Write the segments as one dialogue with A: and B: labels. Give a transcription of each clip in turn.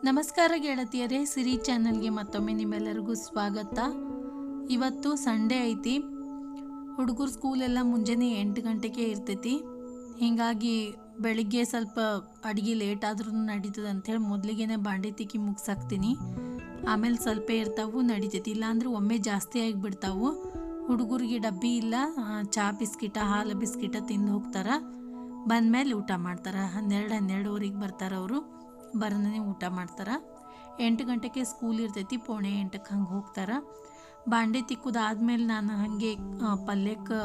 A: ನಮಸ್ಕಾರ ಗೆಳತಿಯರೇ, ಸಿರಿ ಚಾನಲ್ಗೆ ಮತ್ತೊಮ್ಮೆ ನಿಮ್ಮೆಲ್ಲರಿಗೂ ಸ್ವಾಗತ. ಇವತ್ತು ಸಂಡೇ ಐತಿ. ಹುಡುಗರು ಸ್ಕೂಲೆಲ್ಲ ಮುಂಜಾನೆ 8 ಗಂಟೆಗೆ ಇರ್ತೈತಿ. ಹೀಗಾಗಿ ಬೆಳಿಗ್ಗೆ ಸ್ವಲ್ಪ ಅಡುಗೆ ಲೇಟ್ ಆದ್ರೂ ನಡೀತದೆ ಅಂಥೇಳಿ ಮೊದಲಿಗೆ ಬಾಂಡೆ ತಿಕ್ಕಿ ಮುಗಿಸಾಕ್ತೀನಿ. ಆಮೇಲೆ ಸ್ವಲ್ಪ ಇರ್ತಾವು ನಡೀತೈತಿ, ಇಲ್ಲಾಂದ್ರೆ ಒಮ್ಮೆ ಜಾಸ್ತಿ ಆಗಿಬಿಡ್ತಾವು. ಹುಡುಗರಿಗೆ ಡಬ್ಬಿ ಇಲ್ಲ, ಚಹಾ ಬಿಸ್ಕಿಟ ಹಾಲು ಬಿಸ್ಕಿಟ ತಿಂದು ಹೋಗ್ತಾರೆ. ಬಂದಮೇಲೆ ಊಟ ಮಾಡ್ತಾರೆ. 12-12:30 ಬರ್ತಾರೆ. ಅವರು ಬರೋದೇ ಊಟ ಮಾಡ್ತಾರೆ. 8 ಗಂಟೆಗೆ ಸ್ಕೂಲ್ ಇರ್ತೈತಿ, 7:45 ಹಂಗೆ ಹೋಗ್ತಾರೆ. ಬಾಂಡೆ ತಿಕ್ಕುದಾದ್ಮೇಲೆ ನಾನು ಹಾಗೆ ಪಲ್ಯಕ್ಕೆ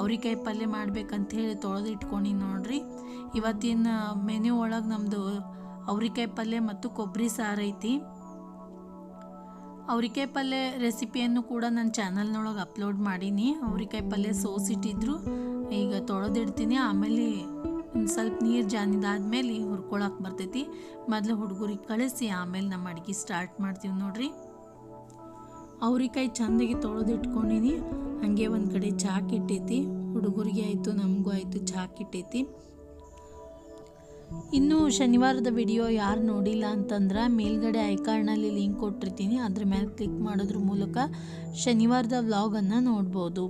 A: ಅವ್ರಿಕಾಯಿ ಪಲ್ಯ ಮಾಡ್ಬೇಕಂಥೇಳಿ ತೊಳೆದು ಇಟ್ಕೊಂಡು ನೋಡ್ರಿ. ಇವತ್ತಿನ ಮೆನ್ಯೂ ಒಳಗೆ ನಮ್ಮದು ಅವ್ರಿಕಾಯಿ ಪಲ್ಯ ಮತ್ತು ಕೊಬ್ಬರಿ ಸಾರು ಐತಿ. ಅವ್ರಿಕಾಯಿ ಪಲ್ಯ ರೆಸಿಪಿಯನ್ನು ಕೂಡ ನನ್ನ ಚಾನಲ್ನೊಳಗೆ ಅಪ್ಲೋಡ್ ಮಾಡೀನಿ. ಅವ್ರಿಕಾಯಿ ಪಲ್ಯ ಸೋಸಿಟ್ಟಿದ್ರು, ಈಗ ತೊಳೆದಿಡ್ತೀನಿ. ಆಮೇಲೆ ಒಂದು ಸ್ವಲ್ಪ ನೀರು ಜಾನಿದಾದ್ಮೇಲೆ ಹುರ್ಕೊಳಕ್ಕೆ ಬರ್ತೈತಿ. ಮೊದಲು ಹುಡುಗರಿಗೆ ಕಳಿಸಿ ಆಮೇಲೆ ನಮ್ಮ ಅಡುಗೆ ಸ್ಟಾರ್ಟ್ ಮಾಡ್ತೀವಿ ನೋಡ್ರಿ. ಅವ್ರಿಕಾಯಿ ಚೆಂದಾಗಿ ತೊಳೆದಿಟ್ಕೊಂಡಿನಿ. ಹಾಗೆ ಒಂದು ಕಡೆ ಚಾಕ್ ಇಟ್ಟೈತಿ. ಹುಡುಗರಿಗೆ ಆಯಿತು, ನಮಗೂ ಆಯಿತು, ಚಾಕ್ ಇಟ್ಟೈತಿ. ಇನ್ನು ಶನಿವಾರದ ವಿಡಿಯೋ ಯಾರು ನೋಡಿಲ್ಲ ಅಂತಂದ್ರೆ ಮೇಲ್ಗಡೆ ಐಕಾರ್ಡ್ನಲ್ಲಿ ಲಿಂಕ್ ಕೊಟ್ಟಿರ್ತೀನಿ. ಅದ್ರ ಮೇಲೆ ಕ್ಲಿಕ್ ಮಾಡೋದ್ರ ಮೂಲಕ ಶನಿವಾರದ ವ್ಲಾಗನ್ನು ನೋಡ್ಬೋದು.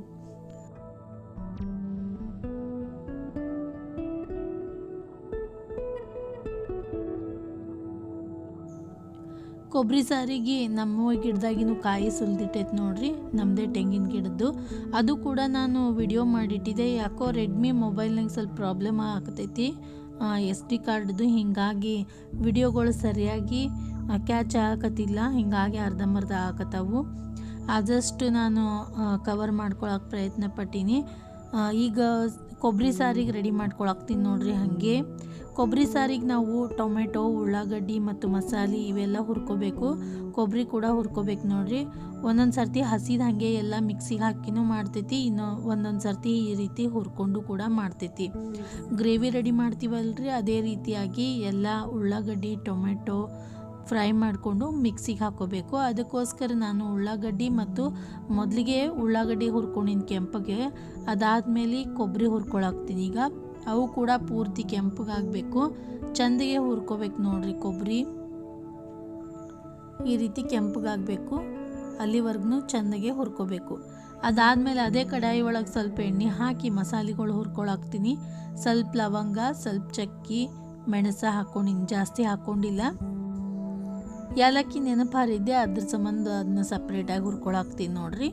A: ಕೊಬ್ಬರಿ ಸಾರಿಗೆ ನಮ್ಮ ಗಿಡದಾಗಿನೂ ಕಾಯಿ ಸುಲಿದಿಟ್ಟೈತೆ ನೋಡ್ರಿ, ನಮ್ಮದೇ ತೆಂಗಿನ ಗಿಡದ್ದು. ಅದು ಕೂಡ ನಾನು ವಿಡಿಯೋ ಮಾಡಿಟ್ಟಿದ್ದೆ. ಯಾಕೋ ರೆಡ್ಮಿ ಮೊಬೈಲ್ನಾಗ ಸ್ವಲ್ಪ ಪ್ರಾಬ್ಲಮ್ ಆಗ್ತೈತಿ SD ಕಾರ್ಡ್ದು. ಹೀಗಾಗಿ ವಿಡಿಯೋಗಳು ಸರಿಯಾಗಿ ಕ್ಯಾಚ್ ಆಗಕತ್ತಿಲ್ಲ. ಹೀಗಾಗಿ ಅರ್ಧಂಬರ್ಧ ಆಗತ್ತಾವು. ಆದಷ್ಟು ನಾನು ಕವರ್ ಮಾಡ್ಕೊಳಕ್ಕೆ ಪ್ರಯತ್ನ ಪಟ್ಟೀನಿ. ಈಗ ಕೊಬ್ಬರಿ ಸಾರಿಗೆ ರೆಡಿ ಮಾಡ್ಕೊಳಕ್ತೀನಿ ನೋಡ್ರಿ. ಹಾಗೆ ಕೊಬ್ಬರಿ ಸಾರಿಗೆ ನಾವು ಟೊಮೆಟೊ, ಉಳ್ಳಾಗಡ್ಡಿ ಮತ್ತು ಮಸಾಲೆ ಇವೆಲ್ಲ ಹುರ್ಕೋಬೇಕು. ಕೊಬ್ಬರಿ ಕೂಡ ಹುರ್ಕೋಬೇಕು ನೋಡ್ರಿ. ಒಂದೊಂದು ಸರ್ತಿ ಹಸಿದ ಹಾಗೆ ಎಲ್ಲ ಮಿಕ್ಸಿಗೆ ಹಾಕಿನೂ ಮಾಡ್ತೈತಿ, ಇನ್ನು ಒಂದೊಂದು ಸರ್ತಿ ಈ ರೀತಿ ಹುರ್ಕೊಂಡು ಕೂಡ ಮಾಡ್ತೈತಿ. ಗ್ರೇವಿ ರೆಡಿ ಮಾಡ್ತೀವಲ್ರಿ, ಅದೇ ರೀತಿಯಾಗಿ ಎಲ್ಲ ಉಳ್ಳಾಗಡ್ಡಿ ಟೊಮೆಟೊ ಫ್ರೈ ಮಾಡಿಕೊಂಡು ಮಿಕ್ಸಿಗೆ ಹಾಕ್ಕೋಬೇಕು. ಅದಕ್ಕೋಸ್ಕರ ನಾನು ಉಳ್ಳಾಗಡ್ಡಿ ಮತ್ತು ಮೊದಲಿಗೆ ಉಳ್ಳಾಗಡ್ಡಿ ಹುರ್ಕೊಂಡಿನ ಕೆಂಪಗೆ, ಅದಾದಮೇಲೆ ಕೊಬ್ಬರಿ ಹುರ್ಕೊಳಾಕ್ತೀನಿ. ಈಗ ಅವು ಕೂಡ ಪೂರ್ತಿ ಕೆಂಪಗಾಗಬೇಕು, ಚೆಂದಿಗೆ ಹುರ್ಕೋಬೇಕು ನೋಡ್ರಿ. ಕೊಬ್ಬರಿ ಈ ರೀತಿ ಕೆಂಪಗಾಗಬೇಕು, ಅಲ್ಲಿವರೆಗೂ ಚೆಂದಾಗೆ ಹುರ್ಕೋಬೇಕು. ಅದಾದಮೇಲೆ ಅದೇ ಕಡಾಯಿ ಒಳಗೆ ಸ್ವಲ್ಪ ಎಣ್ಣೆ ಹಾಕಿ ಮಸಾಲೆಗಳು ಹುರ್ಕೊಳಾಕ್ತೀನಿ. ಸ್ವಲ್ಪ ಲವಂಗ, ಸ್ವಲ್ಪ ಚಕ್ಕಿ, ಮೆಣಸ ಹಾಕ್ಕೊಂಡಿನಿ, ಜಾಸ್ತಿ ಹಾಕ್ಕೊಂಡಿಲ್ಲ. ಏಲಕ್ಕಿ ನೆನಪಾರಿದ್ದೆ, ಅದ್ರ ಸಂಬಂಧ ಅದನ್ನ ಸಪ್ರೇಟಾಗಿ ಹುರ್ಕೊಳಾಕ್ತೀನಿ ನೋಡ್ರಿ.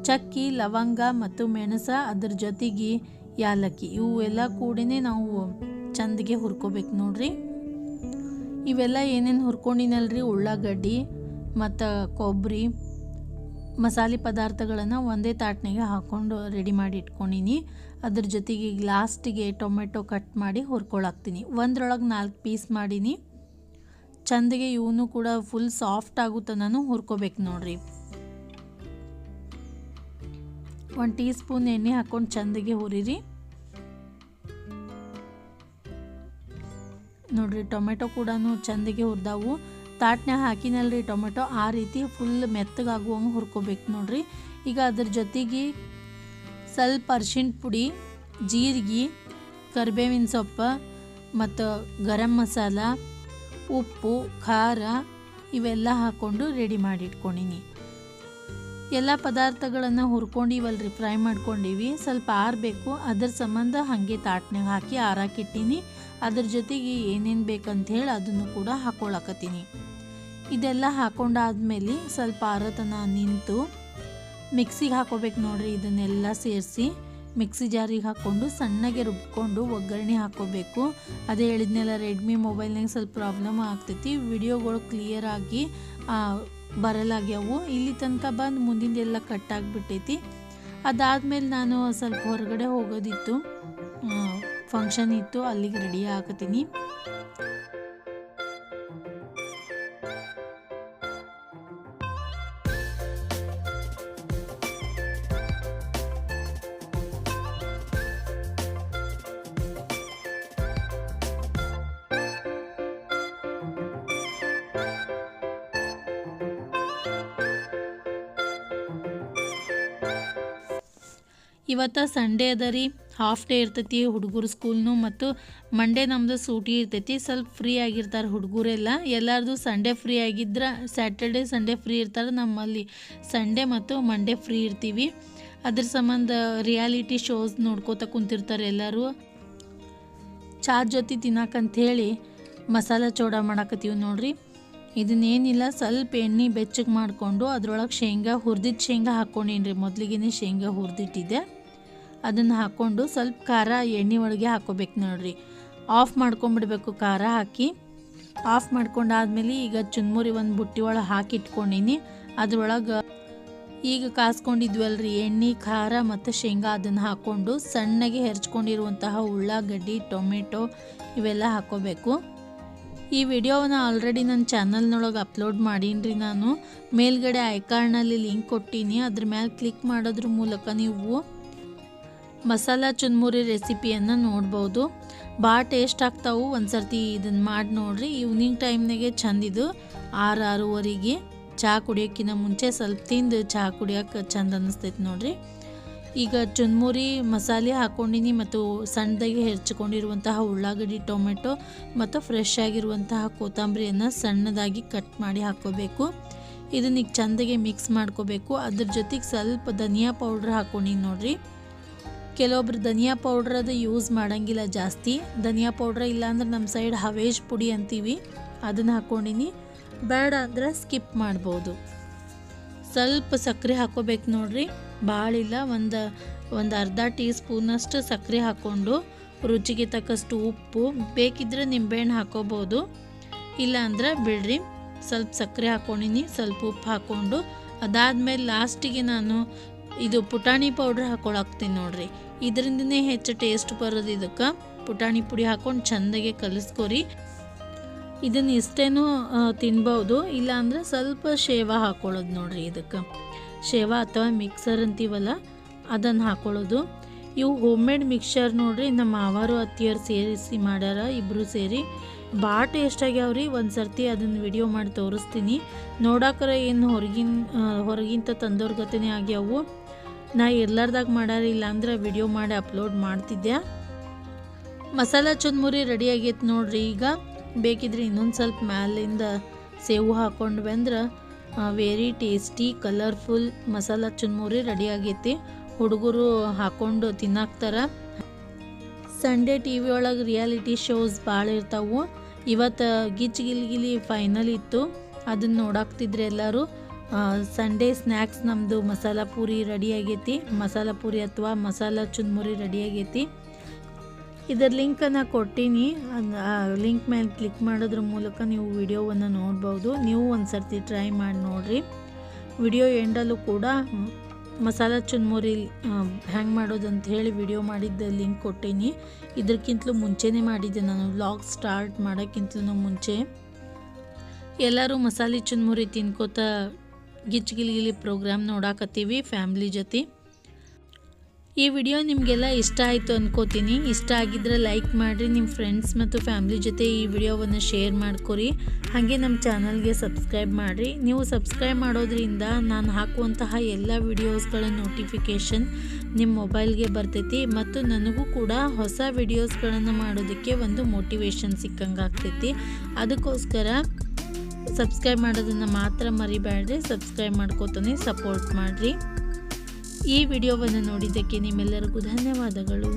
A: ಚಕ್ಕಿ, ಲವಂಗ ಮತ್ತು ಮೆಣಸ, ಅದ್ರ ಜೊತೆಗೆ ಏಲಕ್ಕಿ, ಇವು ಎಲ್ಲ ಕೂಡಿನೇ ನಾವು ಚೆಂದಿಗೆ ಹುರ್ಕೋಬೇಕು ನೋಡ್ರಿ. ಇವೆಲ್ಲ ಏನೇನು ಹುರ್ಕೊಂಡಿನಲ್ರಿ, ಉಳ್ಳಾಗಡ್ಡಿ ಮತ್ತು ಕೊಬ್ಬರಿ ಮಸಾಲೆ ಪದಾರ್ಥಗಳನ್ನು ಒಂದೇ ತಾಟ್ನಾಗೆ ಹಾಕ್ಕೊಂಡು ರೆಡಿ ಮಾಡಿ ಇಟ್ಕೊಂಡಿನಿ. ಅದ್ರ ಜೊತೆಗೆ ಲಾಸ್ಟಿಗೆ ಟೊಮೆಟೊ ಕಟ್ ಮಾಡಿ ಹುರ್ಕೊಳಾಕ್ತೀನಿ. ಒಂದ್ರೊಳಗೆ 4 ಪೀಸ್ ಮಾಡೀನಿ. ಚೆಂದಿಗೆ ಇವನು ಕೂಡ ಫುಲ್ ಸಾಫ್ಟ್ ಆಗುತ್ತೆ, ನಾನು ಹುರ್ಕೋಬೇಕು ನೋಡ್ರಿ. 1 ಟೀ ಸ್ಪೂನ್ ಎಣ್ಣೆ ಹಾಕ್ಕೊಂಡು ಚೆಂದಿಗೆ ಹುರಿರಿ ನೋಡ್ರಿ. ಟೊಮೆಟೊ ಕೂಡ ಚೆಂದಿಗೆ ಹುರಿದಾವು. ತಾಟ್ನ್ಯಾಗ ಹಾಕಿನಲ್ರಿ ಟೊಮೆಟೊ, ಆ ರೀತಿ ಫುಲ್ ಮೆತ್ತಗಾಗುವಂಗೆ ಹುರ್ಕೋಬೇಕು ನೋಡ್ರಿ. ಈಗ ಅದ್ರ ಜೊತೆಗೆ ಸ್ವಲ್ಪ ಅರಿಶಿಣ ಪುಡಿ, ಜೀರಿಗೆ, ಕರಿಬೇವಿನ ಸೊಪ್ಪು ಮತ್ತು ಗರಂ ಮಸಾಲ, ಉಪ್ಪು, ಖಾರ ಇವೆಲ್ಲ ಹಾಕ್ಕೊಂಡು ರೆಡಿ ಮಾಡಿ ಇಟ್ಕೊಂಡಿನಿ. ಎಲ್ಲ ಪದಾರ್ಥಗಳನ್ನು ಹುರ್ಕೊಂಡಿವಲ್ರಿ, ಫ್ರೈ ಮಾಡ್ಕೊಂಡಿವಿ. ಸ್ವಲ್ಪ ಆರಬೇಕು, ಅದ್ರ ಸಂಬಂಧ ಹಾಗೆ ತಾಟ್ನಾಗ ಹಾಕಿ ಆರಾಕಿಟ್ಟಿನಿ. ಅದ್ರ ಜೊತೆಗೆ ಏನೇನು ಬೇಕಂತ ಹೇಳಿ ಅದನ್ನು ಕೂಡ ಹಾಕ್ಕೊಳಕತ್ತೀನಿ. ಇದೆಲ್ಲ ಹಾಕ್ಕೊಂಡಾದ್ಮೇಲೆ ಸ್ವಲ್ಪ ಆರತನ ನಿಂತು ಮಿಕ್ಸಿಗೆ ಹಾಕೋಬೇಕು ನೋಡ್ರಿ. ಇದನ್ನೆಲ್ಲ ಸೇರಿಸಿ ಮಿಕ್ಸಿ ಜಾರಿಗೆ ಹಾಕ್ಕೊಂಡು ಸಣ್ಣಗೆ ರುಬ್ಕೊಂಡು ಒಗ್ಗರಣೆ ಹಾಕ್ಕೋಬೇಕು. ಅದೇ ಹೇಳಿದ್ನೆಲ್ಲ, ರೆಡ್ಮಿ ಮೊಬೈಲ್ನಾಗ ಸ್ವಲ್ಪ ಪ್ರಾಬ್ಲಮ್ ಆಗ್ತೈತಿ, ವಿಡಿಯೋಗಳು ಕ್ಲಿಯರಾಗಿ ಬರಲಾಗ್ಯಾವು. ಇಲ್ಲಿ ತನಕ ಬಂದು ಮುಂದಿಂದೆಲ್ಲ ಕಟ್ಟಾಗಿಬಿಟ್ಟೈತಿ. ಅದಾದಮೇಲೆ ನಾನು ಸ್ವಲ್ಪ ಹೊರಗಡೆ ಹೋಗೋದಿತ್ತು, ಫಂಕ್ಷನ್ ಇತ್ತು, ಅಲ್ಲಿಗೆ ರೆಡಿ ಆಗತ್ತೀನಿ. ಇವತ್ತು ಸಂಡೇ ಅದ ರೀ, ಹಾಫ್ ಡೇ ಇರ್ತೈತಿ ಹುಡುಗರು ಸ್ಕೂಲ್ನು, ಮತ್ತು ಮಂಡೇ ನಮ್ಮದು ಸೂಟಿ ಇರ್ತೈತಿ. ಸ್ವಲ್ಪ ಫ್ರೀ ಆಗಿರ್ತಾರೆ ಹುಡುಗರೆಲ್ಲ. ಎಲ್ಲರದು ಸಂಡೇ ಫ್ರೀ ಆಗಿದ್ರೆ ಸ್ಯಾಟರ್ಡೇ ಸಂಡೇ ಫ್ರೀ ಇರ್ತಾರೆ. ನಮ್ಮಲ್ಲಿ ಸಂಡೇ ಮತ್ತು ಮಂಡೇ ಫ್ರೀ ಇರ್ತೀವಿ. ಅದ್ರ ಸಂಬಂಧ ರಿಯಾಲಿಟಿ ಶೋಸ್ ನೋಡ್ಕೋತ ಕುಂತಿರ್ತಾರೆ ಎಲ್ಲರೂ. ಚಾ ಜೊತೆ ತಿನ್ನಕ್ಕಂಥೇಳಿ ಮಸಾಲ ಚೌಡ ಮಾಡಾಕತ್ತೀವಿ ನೋಡ್ರಿ. ಇದನ್ನೇನಿಲ್ಲ, ಸ್ವಲ್ಪ ಎಣ್ಣೆ ಬೆಚ್ಚಗೆ ಮಾಡಿಕೊಂಡು ಅದ್ರೊಳಗೆ ಶೇಂಗಾ ಹುರಿದಿದ್ದು ಶೇಂಗಾ ಹಾಕ್ಕೊಂಡೀನಿ. ಮೊದಲಿಗೆ ಶೇಂಗಾ ಹುರಿದಿಟ್ಟಿದ್ದೆ, ಅದನ್ನು ಹಾಕ್ಕೊಂಡು ಸ್ವಲ್ಪ ಖಾರ ಎಣ್ಣೆ ಒಳಗೆ ಹಾಕ್ಕೋಬೇಕು ನೋಡ್ರಿ. ಆಫ್ ಮಾಡ್ಕೊಂಬಿಡ್ಬೇಕು ಖಾರ ಹಾಕಿ. ಆಫ್ ಮಾಡ್ಕೊಂಡಾದ್ಮೇಲೆ ಈಗ ಚುನ್ಮುರಿ ಒಂದು ಬುಟ್ಟಿ ಒಳಗೆ ಹಾಕಿ ಇಟ್ಕೊಂಡೀನಿ. ಅದ್ರೊಳಗೆ ಈಗ ಕಾಸ್ಕೊಂಡಿದ್ವಲ್ರಿ ಎಣ್ಣೆ, ಖಾರ ಮತ್ತು ಶೇಂಗಾ, ಅದನ್ನು ಹಾಕ್ಕೊಂಡು ಸಣ್ಣಗೆ ಹೆರ್ಚ್ಕೊಂಡಿರುವಂತಹ ಉಳ್ಳಾಗಡ್ಡಿ, ಟೊಮೆಟೊ ಇವೆಲ್ಲ ಹಾಕ್ಕೋಬೇಕು. ಈ ವಿಡಿಯೋವನ್ನು ಆಲ್ರೆಡಿ ನನ್ನ ಚಾನಲ್ನೊಳಗೆ ಅಪ್ಲೋಡ್ ಮಾಡೀನಿ. ನಾನು ಮೇಲ್ಗಡೆ ಐಕಾರ್ಡ್ನಲ್ಲಿ ಲಿಂಕ್ ಕೊಟ್ಟೀನಿ. ಅದ್ರ ಮೇಲೆ ಕ್ಲಿಕ್ ಮಾಡೋದ್ರ ಮೂಲಕ ನೀವು ಮಸಾಲ ಚುನ್ಮುರಿ ರೆಸಿಪಿಯನ್ನು ನೋಡ್ಬೋದು. ಭಾಳ ಟೇಸ್ಟ್ ಆಗ್ತಾವು. ಒಂದು ಸರ್ತಿ ಇದನ್ನು ಮಾಡಿ ನೋಡ್ರಿ. ಈವ್ನಿಂಗ್ ಟೈಮ್ನಾಗೆ ಚಂದಿದು 6-6:30 ಚಹಾ ಕುಡಿಯೋಕ್ಕಿಂತ ಮುಂಚೆ ಸ್ವಲ್ಪ ತಿಂದು ಚಹಾ ಕುಡಿಯೋಕೆ ಚಂದ ಅನ್ನಿಸ್ತೈತೆ ನೋಡ್ರಿ. ಈಗ ಚುನ್ಮುರಿ ಮಸಾಲೆ ಹಾಕ್ಕೊಂಡಿನಿ ಮತ್ತು ಸಣ್ಣದಾಗಿ ಹೆರ್ಚ್ಕೊಂಡಿರುವಂತಹ ಉಳ್ಳಾಗಡ್ಡಿ, ಟೊಮೆಟೊ ಮತ್ತು ಫ್ರೆಶ್ ಆಗಿರುವಂತಹ ಕೊತ್ತಂಬರಿಯನ್ನು ಸಣ್ಣದಾಗಿ ಕಟ್ ಮಾಡಿ ಹಾಕ್ಕೋಬೇಕು. ಇದನ್ನ ಈಗ ಚಂದಾಗಿ ಮಿಕ್ಸ್ ಮಾಡ್ಕೋಬೇಕು. ಅದ್ರ ಜೊತೆಗೆ ಸ್ವಲ್ಪ ಧನಿಯಾ ಪೌಡ್ರ್ ಹಾಕ್ಕೊಂಡಿನಿ ನೋಡ್ರಿ. ಕೆಲವೊಬ್ರು ಧನಿಯಾ ಪೌಡ್ರ್ ಅದು ಯೂಸ್ ಮಾಡೋಂಗಿಲ್ಲ ಜಾಸ್ತಿ. ಧನಿಯಾ ಪೌಡ್ರ್ ಇಲ್ಲಾಂದ್ರೆ ನಮ್ಮ ಸೈಡ್ ಹವೇಜ್ ಪುಡಿ ಅಂತೀವಿ, ಅದನ್ನು ಹಾಕ್ಕೊಂಡಿನಿ. ಬೇಡ ಅಂದ್ರೆ ಸ್ಕಿಪ್ ಮಾಡ್ಬೋದು. ಸ್ವಲ್ಪ ಸಕ್ಕರೆ ಹಾಕ್ಕೋಬೇಕು ನೋಡ್ರಿ, ಭಾಳಿಲ್ಲ. ಒಂದು ಅರ್ಧ ಟೀ ಸ್ಪೂನಷ್ಟು ಸಕ್ಕರೆ ಹಾಕ್ಕೊಂಡು ರುಚಿಗೆ ತಕ್ಕಷ್ಟು ಉಪ್ಪು, ಬೇಕಿದ್ರೆ ನಿಂಬೆಹಣ್ಣು ಹಾಕ್ಕೋಬೋದು, ಇಲ್ಲ ಅಂದ್ರೆ ಬಿಡ್ರಿ. ಸ್ವಲ್ಪ ಸಕ್ಕರೆ ಹಾಕ್ಕೊಂಡಿನಿ, ಸ್ವಲ್ಪ ಉಪ್ಪು ಹಾಕ್ಕೊಂಡು ಅದಾದಮೇಲೆ ಲಾಸ್ಟಿಗೆ ನಾನು ಇದು ಪುಟಾಣಿ ಪೌಡ್ರ್ ಹಾಕ್ಕೊಳಕ್ತೀನಿ ನೋಡ್ರಿ. ಇದರಿಂದನೇ ಹೆಚ್ಚು ಟೇಸ್ಟ್ ಬರೋದು. ಇದಕ್ಕೆ ಪುಟಾಣಿ ಪುಡಿ ಹಾಕ್ಕೊಂಡು ಚೆಂದಾಗೆ ಕಲಿಸ್ಕೊರಿ. ಇದನ್ನು ಇಷ್ಟೇನೂ ತಿನ್ಬೋದು, ಇಲ್ಲಾಂದ್ರೆ ಸ್ವಲ್ಪ ಶೇವ ಹಾಕ್ಕೊಳ್ಳೋದು ನೋಡ್ರಿ. ಇದಕ್ಕೆ ಶೇವ ಅಥವಾ ಮಿಕ್ಸರ್ ಅಂತೀವಲ್ಲ ಅದನ್ನು ಹಾಕ್ಕೊಳ್ಳೋದು. ಇವು ಹೋಮ್ ಮೇಡ್ ಮಿಕ್ಸ್ಚರ್ ನೋಡ್ರಿ. ನಮ್ಮ ಮಾವಾರು ಅತ್ತಿಯರು ಸೇರಿಸಿ ಮಾಡ್ಯಾರ, ಇಬ್ಬರು ಸೇರಿ ಭಾಳ ಟೇಸ್ಟ್ ಆಗ್ಯಾವ್ರಿ. ಒಂದು ಸರ್ತಿ ಅದನ್ನು ವಿಡಿಯೋ ಮಾಡಿ ತೋರಿಸ್ತೀನಿ. ನೋಡೋಕ್ರೆ ಏನು ಹೊರಗಿಂತ ತಂದೋರ್ ಗತೆನೇ ಆಗ್ಯಾವು. ನಾ ಎಲ್ಲರದಾಗ ಮಾಡಾರಿಲ್ಲ ಅಂದ್ರೆ ವಿಡಿಯೋ ಮಾಡಿ ಅಪ್ಲೋಡ್ ಮಾಡ್ತಿದ್ದೆ. ಮಸಾಲ ಚುನ್ಮುರಿ ರೆಡಿ ಆಗೈತೆ ನೋಡ್ರಿ. ಈಗ ಬೇಕಿದ್ರೆ ಇನ್ನೊಂದು ಸ್ವಲ್ಪ ಮ್ಯಾಲಿಂದ ಸೇವು ಹಾಕ್ಕೊಂಡು ಬಂದ್ರೆ ವೆರಿ ಟೇಸ್ಟಿ ಕಲರ್ಫುಲ್ ಮಸಾಲ ಚುನ್ಮುರಿ ರೆಡಿ ಆಗೈತಿ. ಹುಡುಗರು ಹಾಕ್ಕೊಂಡು ತಿನ್ನಾಕ್ತಾರ. ಸಂಡೇ ಟಿ ವಿ ಒಳಗೆ ರಿಯಾಲಿಟಿ ಶೋಸ್ ಭಾಳ ಇರ್ತಾವು. ಇವತ್ತು ಗಿಲಿ ಫೈನಲ್ ಇತ್ತು, ಅದನ್ನು ನೋಡಾಕ್ತಿದ್ರೆ ಎಲ್ಲರೂ. ಸಂಡೇ ಸ್ನ್ಯಾಕ್ಸ್ ನಮ್ಮದು ಮಸಾಲ ಪೂರಿ ರೆಡಿ ಆಗೈತಿ. ಮಸಾಲ ಪೂರಿ ಅಥವಾ ಮಸಾಲ ಚುನ್ಮುರಿ ರೆಡಿ ಆಗೈತಿ. ಇದರ ಲಿಂಕನ್ನು ಕೊಟ್ಟೀನಿ. ಆ ಲಿಂಕ್ ಮೇಲೆ ಕ್ಲಿಕ್ ಮಾಡೋದ್ರ ಮೂಲಕ ನೀವು ವಿಡಿಯೋವನ್ನು ನೋಡ್ಬೋದು. ನೀವು ಒಂದು ಸರ್ತಿ ಟ್ರೈ ಮಾಡಿ ನೋಡಿರಿ. ವಿಡಿಯೋ ಎಂಡಲ್ಲೂ ಕೂಡ ಮಸಾಲ ಚುನ್ಮುರಿ ಹ್ಯಾಂಗೆ ಮಾಡೋದಂತ ಹೇಳಿ ವಿಡಿಯೋ ಮಾಡಿದ್ದ ಲಿಂಕ್ ಕೊಟ್ಟೀನಿ. ಇದಕ್ಕಿಂತಲೂ ಮುಂಚೆನೇ ಮಾಡಿದ್ದೆ ನಾನು, ವ್ಲಾಗ್ ಸ್ಟಾರ್ಟ್ ಮಾಡೋಕ್ಕಿಂತಲೂ ಮುಂಚೆ. ಎಲ್ಲರೂ ಮಸಾಲೆ ಚುನ್ಮುರಿ ತಿನ್ಕೋತ ಗಿಲಿ ಪ್ರೋಗ್ರಾಮ್ ನೋಡಾಕತ್ತೀವಿ ಫ್ಯಾಮ್ಲಿ ಜೊತೆ. ಈ ವಿಡಿಯೋ ನಿಮಗೆಲ್ಲ ಇಷ್ಟ ಆಯಿತು ಅಂದ್ಕೋತೀನಿ. ಇಷ್ಟ ಆಗಿದ್ರೆ ಲೈಕ್ ಮಾಡಿರಿ, ನಿಮ್ಮ ಫ್ರೆಂಡ್ಸ್ ಮತ್ತು ಫ್ಯಾಮ್ಲಿ ಜೊತೆ ಈ ವಿಡಿಯೋವನ್ನು ಶೇರ್ ಮಾಡ್ಕೊರಿ. ಹಾಗೆ ನಮ್ಮ ಚಾನಲ್ಗೆ ಸಬ್ಸ್ಕ್ರೈಬ್ ಮಾಡಿರಿ. ನೀವು ಸಬ್ಸ್ಕ್ರೈಬ್ ಮಾಡೋದ್ರಿಂದ ನಾನು ಹಾಕುವಂತಹ ಎಲ್ಲ ವಿಡಿಯೋಸ್ಗಳ ನೋಟಿಫಿಕೇಷನ್ ನಿಮ್ಮ ಮೊಬೈಲ್ಗೆ ಬರ್ತೈತಿ, ಮತ್ತು ನನಗೂ ಕೂಡ ಹೊಸ ವಿಡಿಯೋಸ್ಗಳನ್ನು ಮಾಡೋದಕ್ಕೆ ಒಂದು ಮೋಟಿವೇಶನ್ ಸಿಕ್ಕಂಗೆ ಆಗ್ತೈತಿ. ಅದಕ್ಕೋಸ್ಕರ ಸಬ್ಸ್ಕ್ರೈಬ್ ಮಾಡೋದನ್ನು ಮಾತ್ರ ಮರಿಬೇಡ್ರಿ. ಸಬ್ಸ್ಕ್ರೈಬ್ ಮಾಡ್ಕೋತಾನೆ ಸಪೋರ್ಟ್ ಮಾಡಿರಿ. ಈ ವಿಡಿಯೋವನ್ನು ನೋಡಿದ್ದಕ್ಕೆ ನಿಮ್ಮೆಲ್ಲರಿಗೂ ಧನ್ಯವಾದಗಳು.